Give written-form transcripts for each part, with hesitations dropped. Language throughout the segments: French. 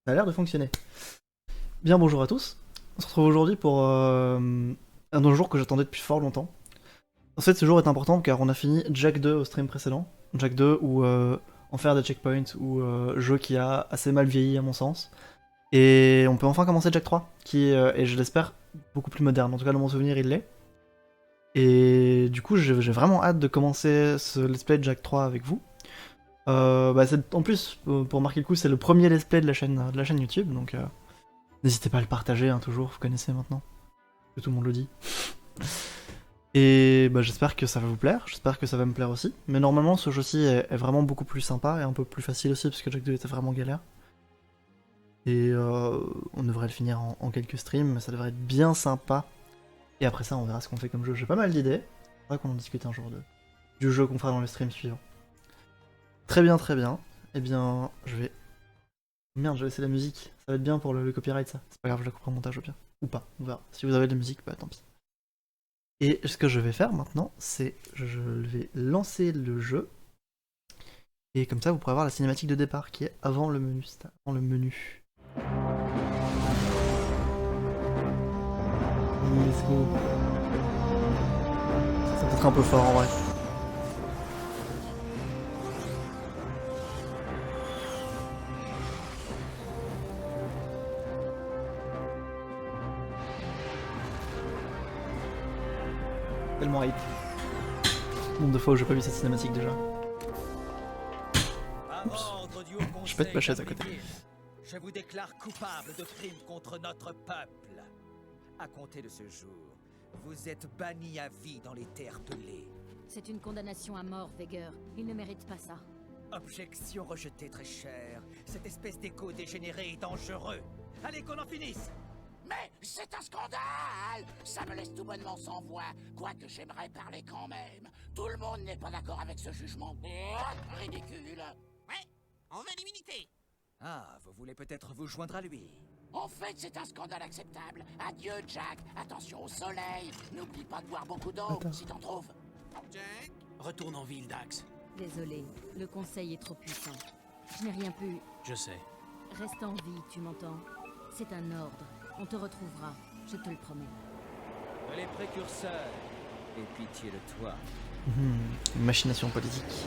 Ça a l'air de fonctionner. Bien, bonjour à tous. On se retrouve aujourd'hui pour un jour que j'attendais depuis fort longtemps. En fait, ce jour est important car on a fini Jack 2 au stream précédent. Jack 2 ou en faire des checkpoints ou jeu qui a assez mal vieilli à mon sens. Et on peut enfin commencer Jack 3 qui est, je l'espère, beaucoup plus moderne. En tout cas, dans mon souvenir, il l'est. Et du coup, j'ai vraiment hâte de commencer ce let's play de Jack 3 avec vous. En plus, pour marquer le coup, c'est le premier let's play de la chaîne YouTube, donc n'hésitez pas à le partager, hein, toujours, vous connaissez maintenant, que tout le monde le dit. Et j'espère que ça va vous plaire, j'espère que ça va me plaire aussi. Mais normalement, ce jeu-ci est vraiment beaucoup plus sympa et un peu plus facile aussi, parce que Jack 2 était vraiment galère. Et on devrait le finir en quelques streams, mais ça devrait être bien sympa. Et après ça, on verra ce qu'on fait comme jeu. J'ai pas mal d'idées, c'est vrai qu'on en discute un jour du jeu qu'on fera dans le stream suivant. Très bien, très bien. Eh bien, je vais... Merde, j'ai laissé la musique. Ça va être bien pour le copyright, ça. C'est pas grave, je la couperai au montage au pire. Ou pas, on verra. Si vous avez de la musique, bah tant pis. Et ce que je vais faire maintenant, c'est... Je vais lancer le jeu. Et comme ça, vous pourrez voir la cinématique de départ qui est avant le menu. C'est avant le menu. Let's go. Ça peut être un peu fort en vrai. Tellement hype. Nombre de fois où j'ai pas vu cette cinématique déjà. Oups. Je pète ma chaise à côté. Je vous déclare coupable de crimes contre notre peuple. À compter de ce jour, vous êtes banni à vie dans les terres pelées. C'est une condamnation à mort, Veger. Il ne mérite pas ça. Objection rejetée, très chère. Cette espèce d'écho dégénéré est dangereux. Allez, qu'on en finisse. Mais c'est un scandale! Ça me laisse tout bonnement sans voix, quoique j'aimerais parler quand même. Tout le monde n'est pas d'accord avec ce jugement ridicule. Ouais, on veut l'immunité. Ah, vous voulez peut-être vous joindre à lui. En fait, c'est un scandale acceptable. Adieu, Jack. Attention au soleil. N'oublie pas de boire beaucoup d'eau, si t'en trouves. Jack, Retourne en ville, Dax. Désolé, le conseil est trop puissant. Je n'ai rien pu... Je sais. Reste en vie, tu m'entends? C'est un ordre. On te retrouvera, je te le promets. Les précurseurs. Et pitié de toi. Machination politique.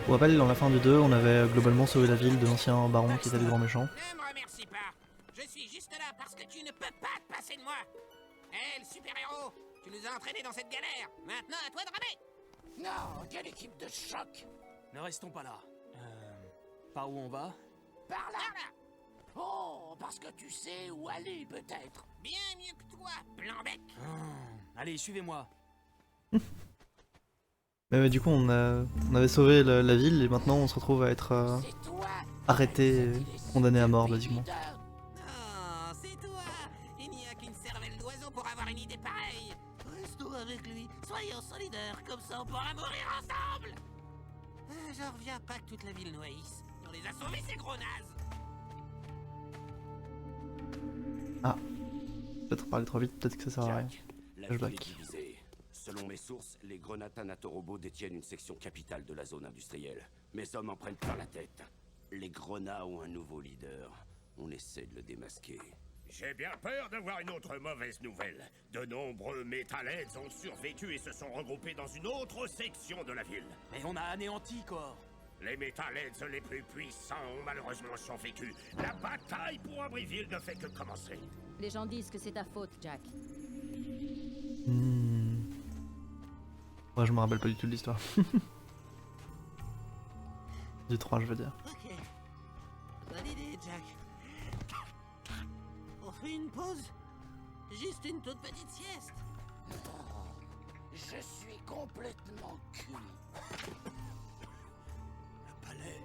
Pour rappel, dans la fin du 2, on avait globalement sauvé la ville de l'ancien baron qui était le grand méchant. ne me remercie pas. Je suis juste là parce que tu ne peux pas te passer de moi. Hé, le super-héros, tu nous as entraînés dans cette galère. Maintenant, à toi de ramer. Non, quelle équipe de choc! Ne restons pas là. Par où on va? Par là! Oh, parce que tu sais où aller, peut-être. Bien mieux que toi, Blanc-bec. Allez, suivez-moi. Du coup, on avait sauvé la ville et maintenant on se retrouve à être C'est toi. arrêté, condamné à mort, basiquement. Oh, c'est toi. Il n'y a qu'une cervelle d'oiseau pour avoir une idée pareille. Restons avec lui. Soyons solidaires, comme ça on pourra mourir ensemble. J'en reviens pas que toute la ville nous haïsse. On les a sauvés, ces gros nazes. Ah. Peut-être parler trop vite, peut-être que ça sert à rien. La Flashback. ville est divisée. Selon mes sources, les Grenata Natorobo détiennent une section capitale de la zone industrielle. Mes hommes en prennent plein la tête. Les Grenats ont un nouveau leader. On essaie de le démasquer. J'ai bien peur d'avoir une autre mauvaise nouvelle. De nombreux Metalheads ont survécu et se sont regroupés dans une autre section de la ville. Mais on a anéanti, Cor. Les Metalheads les plus puissants ont malheureusement survécu. La bataille pour Abrieville ne fait que commencer. Les gens disent que c'est ta faute, Jack. Ouais, je me rappelle pas du tout de l'histoire. Du 3, je veux dire. Ok. Bonne idée, Jack. On fait une pause? Juste une toute petite sieste. Je suis complètement cuit. Le palais.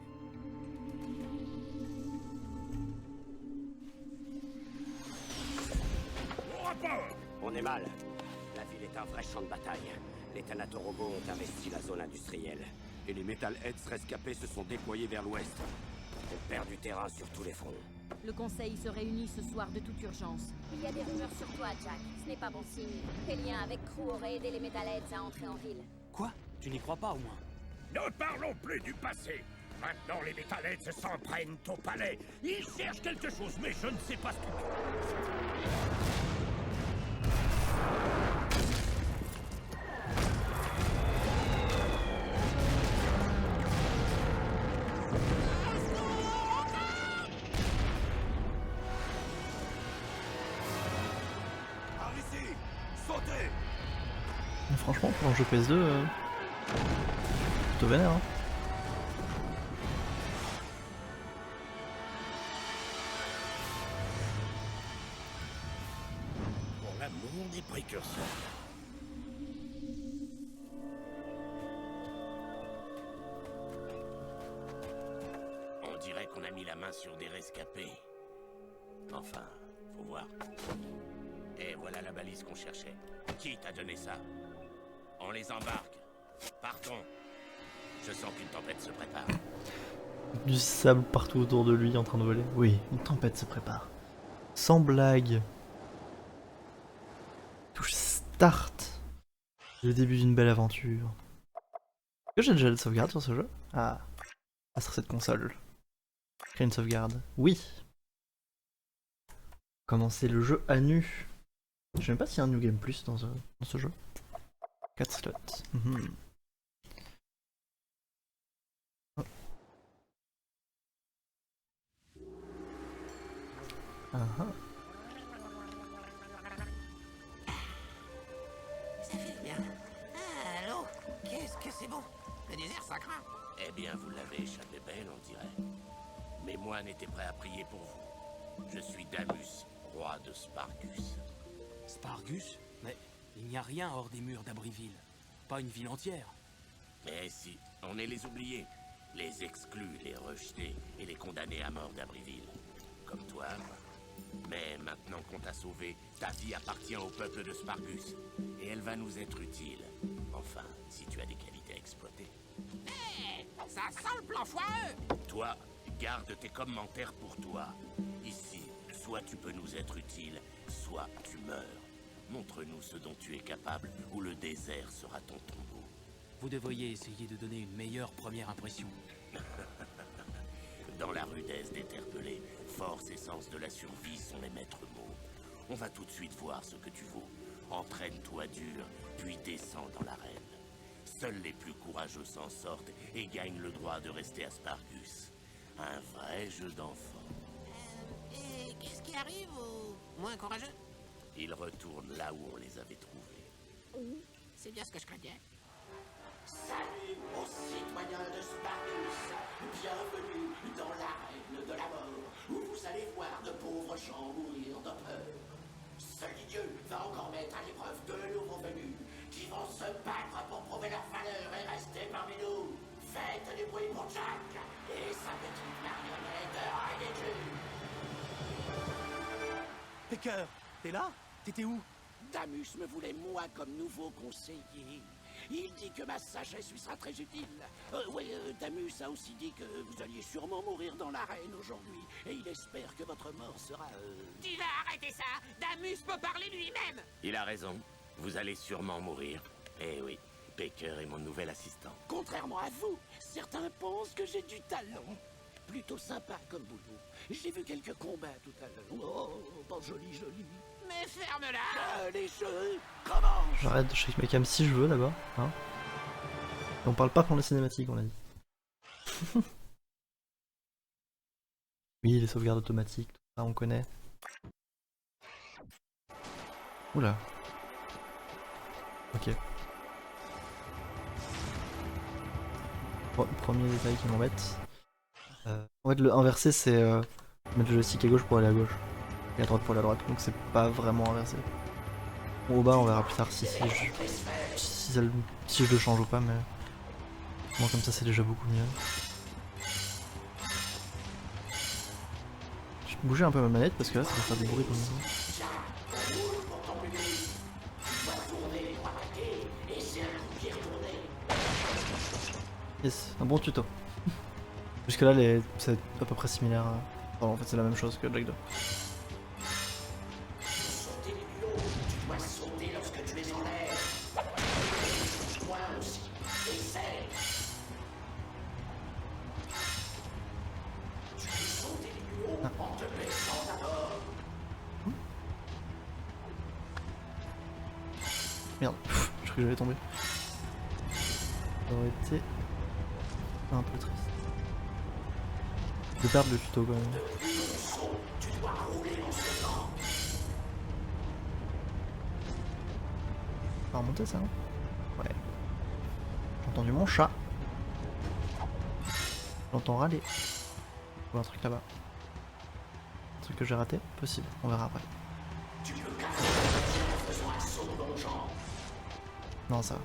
Au rapport! On est mal. La ville est un vrai champ de bataille. Les Thanatorobo ont investi la zone industrielle. Et les Metalheads rescapés se sont déployés vers l'ouest. On perd du terrain sur tous les fronts. Le conseil se réunit ce soir de toute urgence. Il y a des rumeurs sur toi, Jack. Ce n'est pas bon signe. Tes liens avec Crew auraient aidé les Metalheads à entrer en ville. Quoi? Tu n'y crois pas, au moins? Ne parlons plus du passé. Maintenant, les Metalheads s'en prennent au palais. Ils cherchent quelque chose, mais je ne sais pas ce que... Mais franchement, pour un jeu PS2, plutôt vénère. Hein. Pour l'amour des précurseurs. On dirait qu'on a mis la main sur des rescapés. Enfin, faut voir. Et voilà la balise qu'on cherchait. Qui t'a donné ça? On les embarque. Partons. Je sens qu'une tempête se prépare. Du sable partout autour de lui en train de voler. Oui, une tempête se prépare. Sans blague. Touche Start. Le début d'une belle aventure. Est-ce que j'ai déjà le sauvegarde sur ce jeu? Ah. Ah, sur cette console. Créer une sauvegarde. Oui. Commencer le jeu à nu. Je sais même pas s'il y a un New Game Plus dans ce jeu. 4 slots. Ça fait bien. Ah, allô? Qu'est-ce que c'est bon? Le désert, ça craint. Eh bien, vous l'avez échappé belle, on dirait. Mais moi n'étais prêt à prier pour vous. Je suis Damus, roi de Spargus. Spargus? Mais il n'y a rien hors des murs d'Abriville. Pas une ville entière. Mais si, on est les oubliés. Les exclus, les rejetés et les condamnés à mort d'Abriville. Comme toi, moi. Mais maintenant qu'on t'a sauvé, ta vie appartient au peuple de Spargus. Et elle va nous être utile. Enfin, si tu as des qualités à exploiter. Hé! Ça sent le plan foireux! Toi, garde tes commentaires pour toi. Ici, soit tu peux nous être utile, soit tu meurs. Montre-nous ce dont tu es capable, ou le désert sera ton tombeau. Vous devriez essayer de donner une meilleure première impression. Dans la rudesse d'interpeller, force et sens de la survie sont les maîtres mots. On va tout de suite voir ce que tu vaux. Entraîne-toi dur, puis descends dans l'arène. Seuls les plus courageux s'en sortent et gagnent le droit de rester à Spargus. Un vrai jeu d'enfant. Et qu'est-ce qui arrive aux moins courageux? Ils retournent là où on les avait trouvés. C'est bien ce que je craignais. Salut aux citoyens de Spargus. Bienvenue dans l'arène de la mort, où vous allez voir de pauvres gens mourir de peur. Seul Dieu va encore mettre à l'épreuve de nouveaux venus, qui vont se battre pour prouver leur valeur et rester parmi nous. Faites du bruit pour Jack et sa petite marionnette ridicule. Pecker, t'es là? T'étais où? Damus me voulait moi comme nouveau conseiller. Il dit que ma sagesse lui sera très utile. Damus a aussi dit que vous alliez sûrement mourir dans l'arène aujourd'hui. Et il espère que votre mort sera... Tu vas arrêter ça! Damus peut parler lui-même! Il a raison. Vous allez sûrement mourir. Eh oui, Pecker est mon nouvel assistant. Contrairement à vous, certains pensent que j'ai du talent. Plutôt sympa comme boulot. J'ai vu quelques combats tout à l'heure. Oh, pas joli. Mais ferme-la! Les jeux commencent! J'arrête de shake ma cam si je veux d'abord. Hein. Et on parle pas pendant les cinématiques, on l'a dit. Oui, les sauvegardes automatiques, tout ça on connaît. Oula. Ok. Premier détail qui m'embête. En fait, le inversé, c'est mettre le joystick à gauche pour aller à gauche et à droite pour aller à droite, donc c'est pas vraiment inversé. Bon, au bas, on verra plus tard si je le change ou pas, mais bon, comme ça, c'est déjà beaucoup mieux. Je vais bouger un peu ma manette parce que là, ça va faire des bruits comme ça. Yes, un bon tuto. Jusque là, c'est à peu près similaire. Enfin, en fait, c'est la même chose que Jack 2. Sauter les bulots, tu dois sauter lorsque tu es en l'air. Moi aussi, essaie. Ah. Merde, je crois que j'allais tomber. Ça aurait été un peu triste. Je perds le tuto quand même. Ça va remonter ça, non? Ouais. J'ai entendu mon chat. J'entends râler. Je vois un truc là-bas. Un truc que j'ai raté? Possible, on verra après. Non, ça va.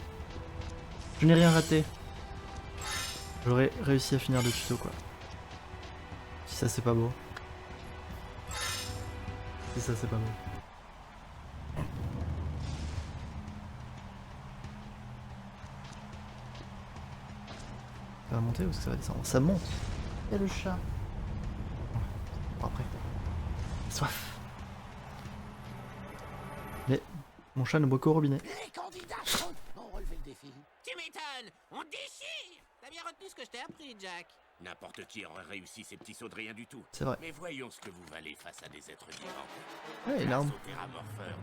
Je n'ai rien raté. J'aurais réussi à finir le tuto, quoi. Si ça, c'est pas beau. Si ça, c'est pas beau. Ça va monter ou est-ce que ça va descendre? Ça monte. Et le chat. Bon, après. Soif. Mais mon chat ne boit qu'au robinet. Les candidats ont relevé le défi. Tu m'étonnes, on déchire. T'as bien retenu ce que je t'ai appris, Jack. N'importe qui aurait réussi ces petits sauts de rien du tout. C'est vrai. Mais voyons ce que vous valez face à des êtres vivants. Ouais, il a un... Sautéramorpheur.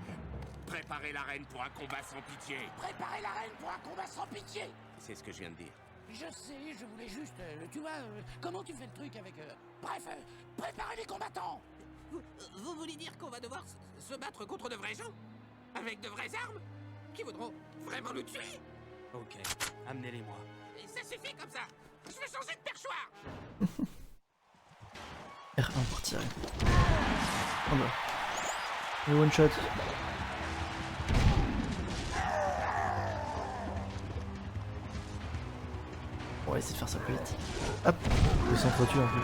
Préparez l'arène pour un combat sans pitié. Préparez l'arène pour un combat sans pitié. C'est ce que je viens de dire. Je sais, je voulais juste, tu vois, comment tu fais le truc avec... Bref, préparez les combattants. Vous voulez dire qu'on va devoir se battre contre de vrais gens? Avec de vraies armes? Qui voudront vraiment nous tuer? Ok, amenez-les-moi. Et ça suffit comme ça. Je veux changer de perchoir. R1 pour tirer. Oh bah. Le one shot. On va essayer de faire ça plus vite. Hop, le s'entretue en plus.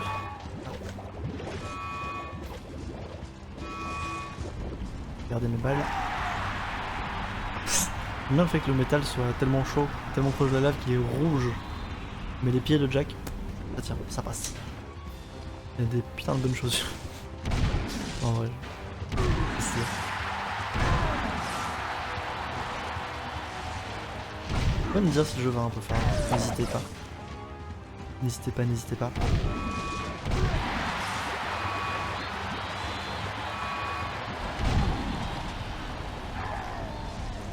Regardez mes balles. J'aime bien le fait que le métal soit tellement chaud, tellement proche de la lave qu'il est rouge. Mais les pieds de Jack, ça tient, ça passe. Il y a des putains de bonnes chaussures. En vrai. C'est... Vous pouvez me dire si le jeu va un peu fort, n'hésitez pas. N'hésitez pas, n'hésitez pas.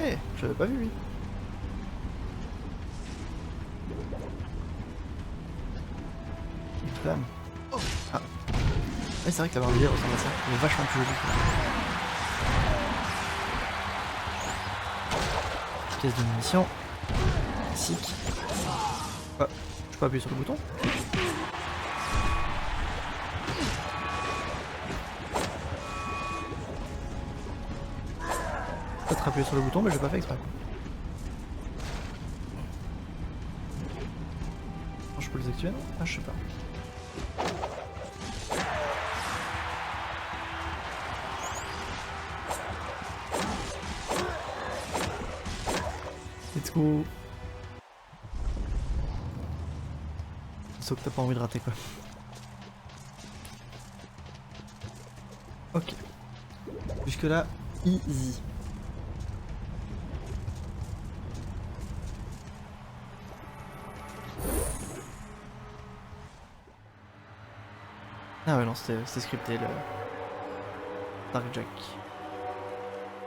Eh, hey, je l'avais pas vu lui. Une flamme. Ah. Ouais, c'est vrai que la barbillée ressemble à ça. Elle est vachement plus jolie. Pièce de munitions. Classique. Ah, je peux appuyer sur le bouton. Peut-être appuyer sur le bouton, mais j'ai pas fait exprès. Je peux les activer, non? Ah, je sais pas. Let's go. Sauf que t'as pas envie de rater quoi. Ok. Jusque là, easy. Ah ouais non, c'était scripté le Dark Jack.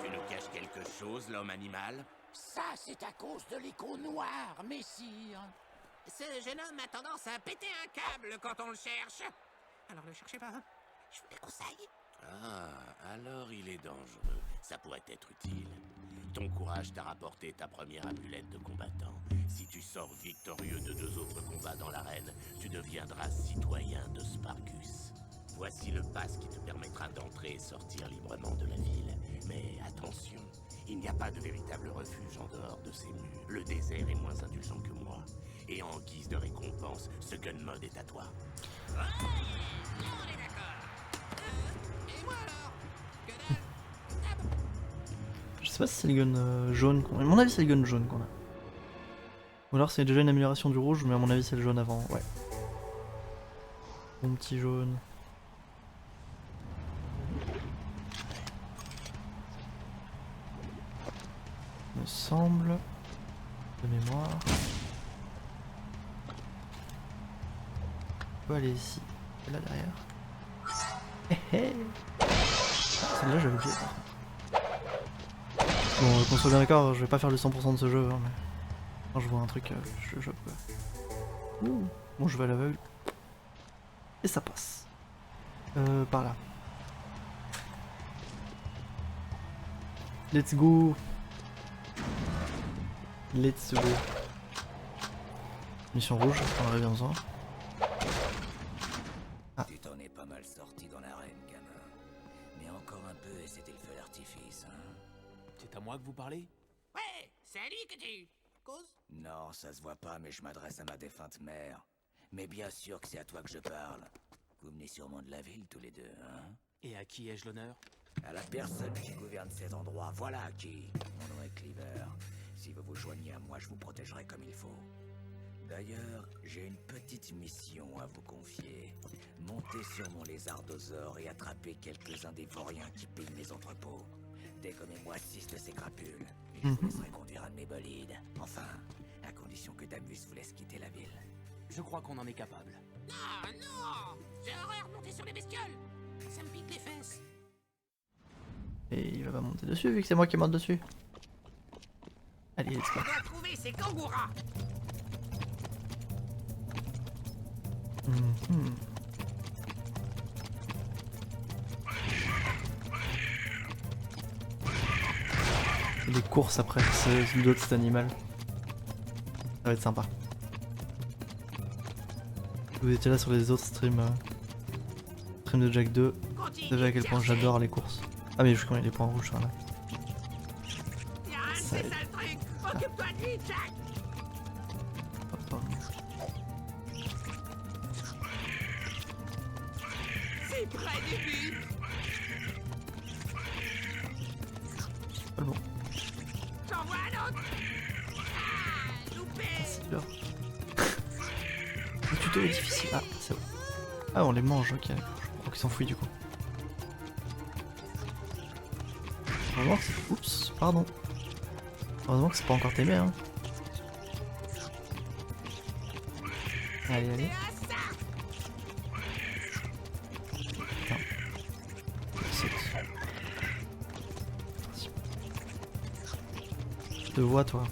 Tu nous caches quelque chose, l'homme animal? Ça, c'est à cause de l'écho noir, messire. Ce jeune homme a tendance à péter un câble quand on le cherche. Alors ne cherchez pas, hein. Je vous le conseille. Ah, alors il est dangereux. Ça pourrait être utile. Ton courage t'a rapporté ta première amulette de combattant. Si tu sors victorieux de 2 autres combats dans l'arène, tu deviendras citoyen de Sparkus. Voici le pass qui te permettra d'entrer et sortir librement de la ville. Mais attention, il n'y a pas de véritable refuge en dehors de ces murs. Le désert est moins indulgent que moi. Et en guise de récompense, ce gun mode est à toi. On est d'accord. Et moi alors? Que dalle? Je sais pas si c'est le gun jaune qu'on a. À mon avis, c'est le gun jaune qu'on a. Ou alors c'est déjà une amélioration du rouge, mais à mon avis, c'est le jaune avant. Ouais. Mon petit jaune. Me semble. De mémoire. On peut aller ici. Et là derrière. Hé. Celle-là j'avais oublié. Bon, qu'on soit bien d'accord, je vais pas faire le 100% de ce jeu, hein, mais quand je vois un truc, je chope quoi. Ouh. Bon, je vais à l'aveugle. Et ça passe. Par là. Let's go. Let's go. Mission rouge, on aurait bien besoin. Ah. Tu t'en es pas mal sorti dans l'arène, gamin. Mais encore un peu et c'était le feu d'artifice, hein. C'est à moi que vous parlez? Ouais, c'est à lui que tu causes. Non, ça se voit pas, mais je m'adresse à ma défunte mère. Mais bien sûr que c'est à toi que je parle. Vous venez sûrement de la ville tous les deux, hein? Et à qui ai-je l'honneur? À la personne qui gouverne cet endroit, voilà à qui. Mon nom est Cleaver. Si vous vous joignez à moi, je vous protégerai comme il faut. D'ailleurs, j'ai une petite mission à vous confier. Montez sur mon lézardosaure et attrapez quelques-uns des vauriens qui pillent les entrepôts. Dégommez-moi 6 de ces crapules, et je vous laisserai conduire un de mes bolides. Enfin, à condition que Damus vous laisse quitter la ville. Je crois qu'on en est capable. Non, non, j'ai horreur de monter sur les bestioles. Ça me pique les fesses. Et il va pas monter dessus vu que c'est moi qui monte dessus. Allez, let's go. On doit trouver ces kangouras. Des courses après, c'est d'autres cet animal. Ça va être sympa. Vous étiez là sur les autres streams, stream de Jack 2. Vous savez à quel point j'adore les courses. Ah mais je connais les points rouges, voilà. Y'a un de ces sales trucs. Occupe-toi de lui, Jack. C'est près du but. Pas le bon. J'en vois un autre. Ah, loupé. C'est là. Le tuto est difficile. Ah, c'est bon. Ah, on les mange, ok. Je crois qu'ils s'enfuient du coup. Heureusement que c'est... Oups, pardon. Heureusement que c'est pas encore t'aimé, hein. Allez, allez. Putain. Saute. Je te vois, toi.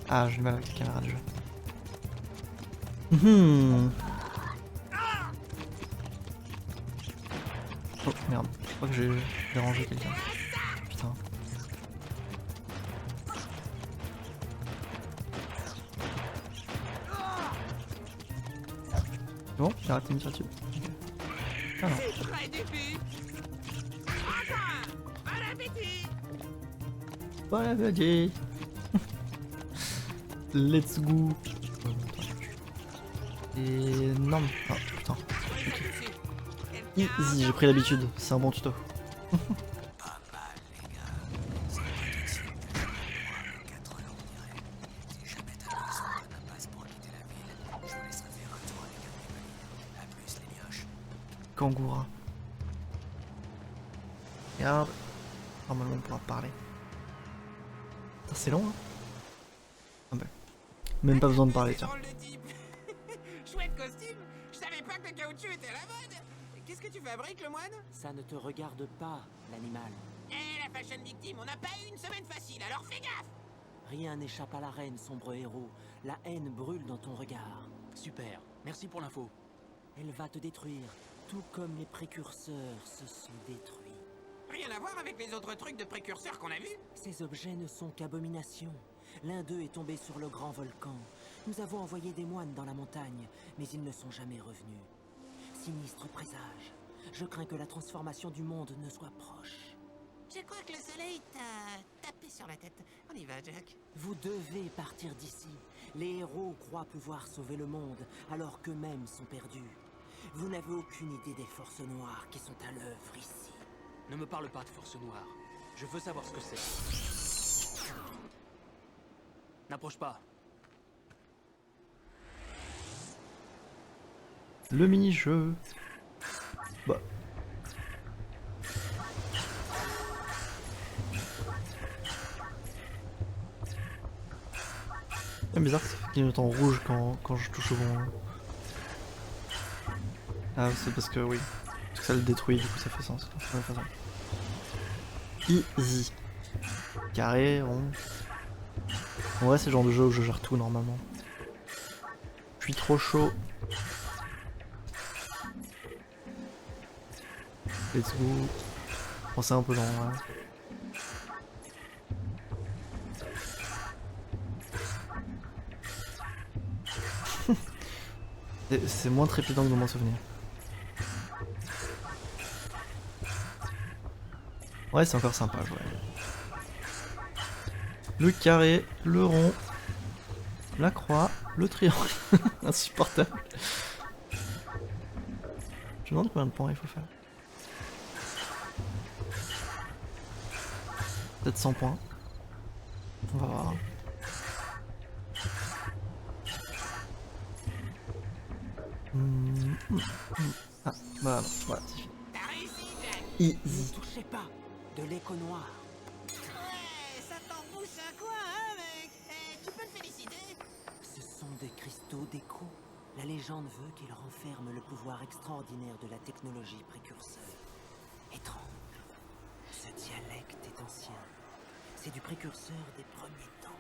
Ah, j'ai du mal avec la caméra déjà. Oh merde, je crois que j'ai dérangé quelqu'un. Putain. Bon, j'ai arrêté de me tirer dessus. Okay. Ah non. C'est près du but. Enfin, bon appétit. Voilà, vas-y. Let's go. Et non, ah, putain. Okay. Easy, j'ai pris l'habitude, c'est un bon tuto. Pas mal, les gars. C'est pas tout de suite que je vais 4 heures, on dirait. Si jamais t'as besoin d'un passe pour quitter la ville, je vous laisserai faire un tour avec un de mes bolides. À plus, les mioches. Kangoura. Regarde. Normalement on pourra parler. C'est long, hein. Ah bah. Même pas besoin de parler, tiens. Chouette costume. Je savais pas que le caoutchouc était à la mode. Qu'est-ce que tu fabriques, le moine? Ça ne te regarde pas, l'animal. Eh, la fashion victime, on n'a pas eu une semaine facile, alors fais gaffe. Rien n'échappe à la reine, sombre héros. La haine brûle dans ton regard. Super, merci pour l'info. Elle va te détruire, tout comme les précurseurs se sont détruits. Rien à voir avec les autres trucs de précurseurs qu'on a vus. Ces objets ne sont qu'abominations. L'un d'eux est tombé sur le grand volcan. Nous avons envoyé des moines dans la montagne, mais ils ne sont jamais revenus. Sinistre présage. Je crains que la transformation du monde ne soit proche. Je crois que le soleil t'a tapé sur la tête. On y va, Jack. Vous devez partir d'ici. Les héros croient pouvoir sauver le monde, alors qu'eux-mêmes sont perdus. Vous n'avez aucune idée des forces noires qui sont à l'œuvre ici. Ne me parle pas de forces noires. Je veux savoir ce que c'est. N'approche pas. Le mini-jeu. Bah. C'est bizarre que ça clignote en rouge quand je touche au bon. Ah, c'est parce que oui. Parce que ça le détruit, du coup ça fait sens. De toute façon. Easy. Carré, rond. En vrai, c'est le genre de jeu où je gère tout normalement. Je suis trop chaud. Let's go. Bon, c'est un peu lent, ouais. C'est moins trépidant que dans mon souvenir. Ouais, c'est encore sympa, ouais. Le carré, le rond, la croix, le triangle. Insupportable. Je me demande combien de points il faut faire. Peut-être 100 points. On va voir. Ah, bah non, voilà, c'est fini. T'as réussi, Jack. Easy. Ne touchez pas de l'écho noir. Ouais, ça t'embouche un coin, hein, mec. Tu peux te féliciter. Ce sont des cristaux d'écho. La légende veut qu'ils renferment le pouvoir extraordinaire de la technologie précurseur. Étrange. Ce dialecte est ancien. C'est du précurseur des premiers temps.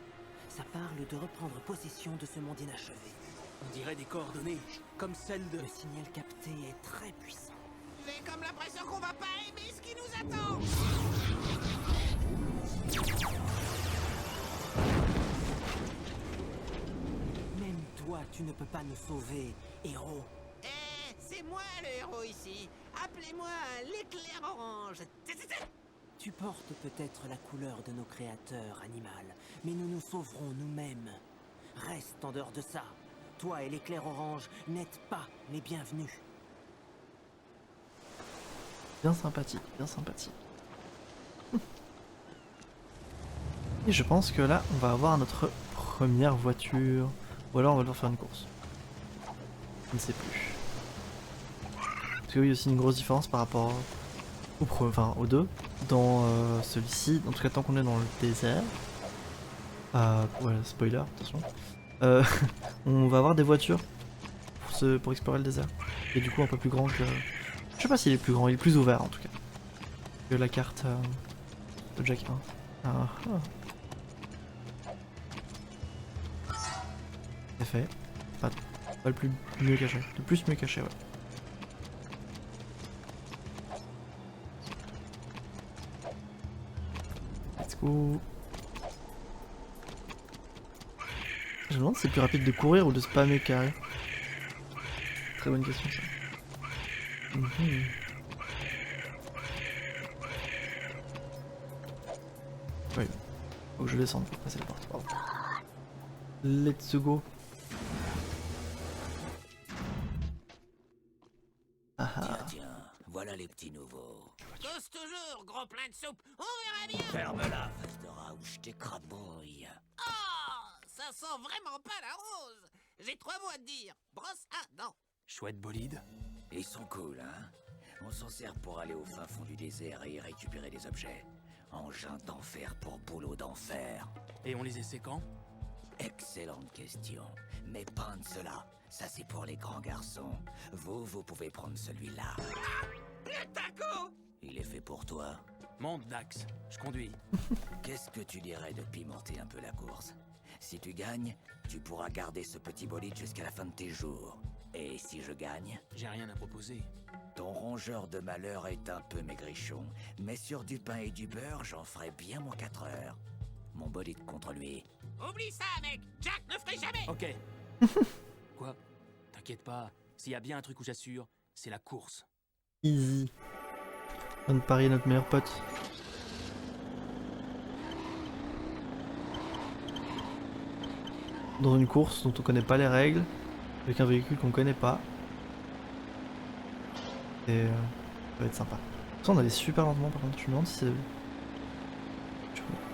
Ça parle de reprendre possession de ce monde inachevé. On dirait des coordonnées, comme celles de... Le signal capté est très puissant. J'ai comme l'impression qu'on va pas aimer ce qui nous attend. Même toi, tu ne peux pas nous sauver, héros. C'est moi le héros ici. Appelez-moi l'éclair orange. Tu portes peut-être la couleur de nos créateurs, animal, mais nous nous sauverons nous-mêmes. Reste en dehors de ça. Toi et l'éclair orange n'êtes pas les bienvenus. Bien sympathique, bien sympathique. Et je pense que là, on va avoir notre première voiture. Ou alors on va devoir faire une course. Je ne sais plus. Parce que oui, il y a aussi une grosse différence par rapport aux deux. Dans celui-ci, en tout cas tant qu'on est dans le désert. Voilà, spoiler, attention. On va avoir des voitures pour explorer le désert. Et du coup un peu plus grand que... Je sais pas s'il est plus grand, il est plus ouvert en tout cas. Que la carte de Jack 1. C'est fait. Pas le plus mieux caché. Le plus mieux caché, ouais. Let's go. Je me demande si c'est plus rapide de courir ou de spammer carré. Très bonne question ça. Oui, faut que je descende pour passer la porte. Wow. Let's go. Tiens, voilà les petits nouveaux. Cause toujours, gros plein de soupe. On verra bien. Ferme-la, Fastera, ou je t'écrabouille. Oh, ça sent vraiment pas la rose. J'ai 3 mots à te dire. Brosse à dents. Chouette bolide. Ils sont cool, hein? On s'en sert pour aller au fin fond du désert et y récupérer des objets. Engin d'enfer pour boulot d'enfer. Et on les essaie quand? Excellente question. Mais prendre cela, ça c'est pour les grands garçons. Vous pouvez prendre celui-là. Le taco. Il est fait pour toi. Monte, Dax. Je conduis. Qu'est-ce que tu dirais de pimenter un peu la course? Si tu gagnes, tu pourras garder ce petit bolide jusqu'à la fin de tes jours. Et si je gagne? J'ai rien à proposer. Ton rongeur de malheur est un peu maigrichon, mais sur du pain et du beurre, j'en ferai bien mon 4 heures. Mon bolide contre lui. Oublie ça, mec. Jack ne ferait jamais. Ok. Quoi? T'inquiète pas. S'il y a bien un truc où j'assure, c'est la course. Easy. On parier notre meilleur pote. Dans une course dont on connaît pas les règles, avec un véhicule qu'on connaît pas. Et ça va être sympa. Ça on allait super lentement par contre, je me demande si c'est...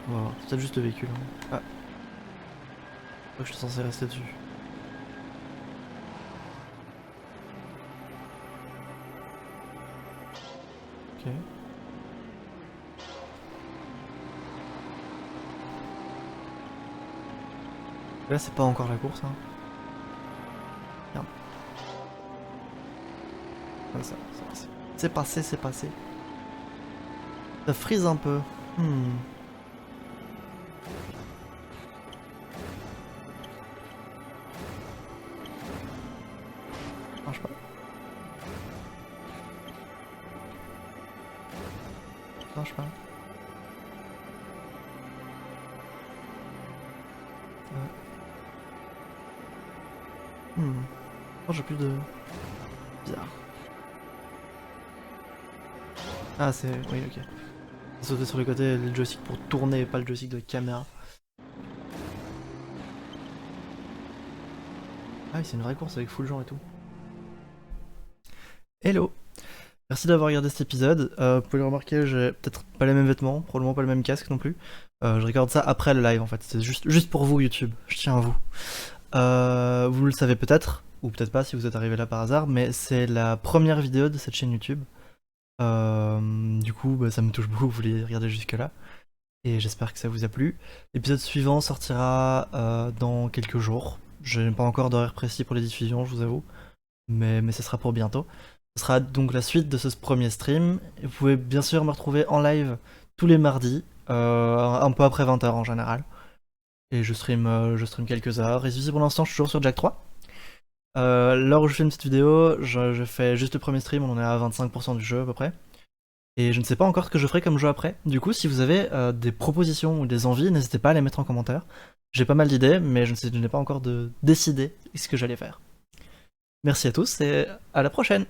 On va voir, c'est peut-être juste le véhicule. Hein. Ah. Je crois que je suis censé rester dessus. Ok. Là c'est pas encore la course. Hein. Merde. Comme ça, c'est passé. C'est passé, c'est passé. Ça frise un peu. Marche pas. Marche pas. Oh, j'ai plus de... Bizarre. Ah, c'est... Oui, ok. Sauter sur le côté, le joystick pour tourner, pas le joystick de caméra. Ah oui, c'est une vraie course avec full gens et tout. Hello! Merci d'avoir regardé cet épisode. Vous pouvez le remarquer, j'ai peut-être pas les mêmes vêtements, probablement pas le même casque non plus. Je regarde ça après le live en fait, c'est juste pour vous YouTube, je tiens à vous. Vous le savez peut-être, ou peut-être pas si vous êtes arrivé là par hasard, mais c'est la première vidéo de cette chaîne YouTube. Du coup, bah, ça me touche beaucoup que vous l'ayez regardé jusque là. Et j'espère que ça vous a plu. L'épisode suivant sortira dans quelques jours. Je n'ai pas encore d'horaire précis pour les diffusions, je vous avoue. Mais ce sera pour bientôt. Ce sera donc la suite de ce premier stream. Et vous pouvez bien sûr me retrouver en live tous les mardis, un peu après 20h en général. Et je stream quelques heures. Et ici pour l'instant je suis toujours sur Jack 3. L'heure où je fais une petite vidéo, je fais juste le premier stream, on en est à 25% du jeu à peu près. Et je ne sais pas encore ce que je ferai comme jeu après. Du coup, si vous avez des propositions ou des envies, n'hésitez pas à les mettre en commentaire. J'ai pas mal d'idées, mais je n'ai pas encore décidé ce que j'allais faire. Merci à tous et à la prochaine!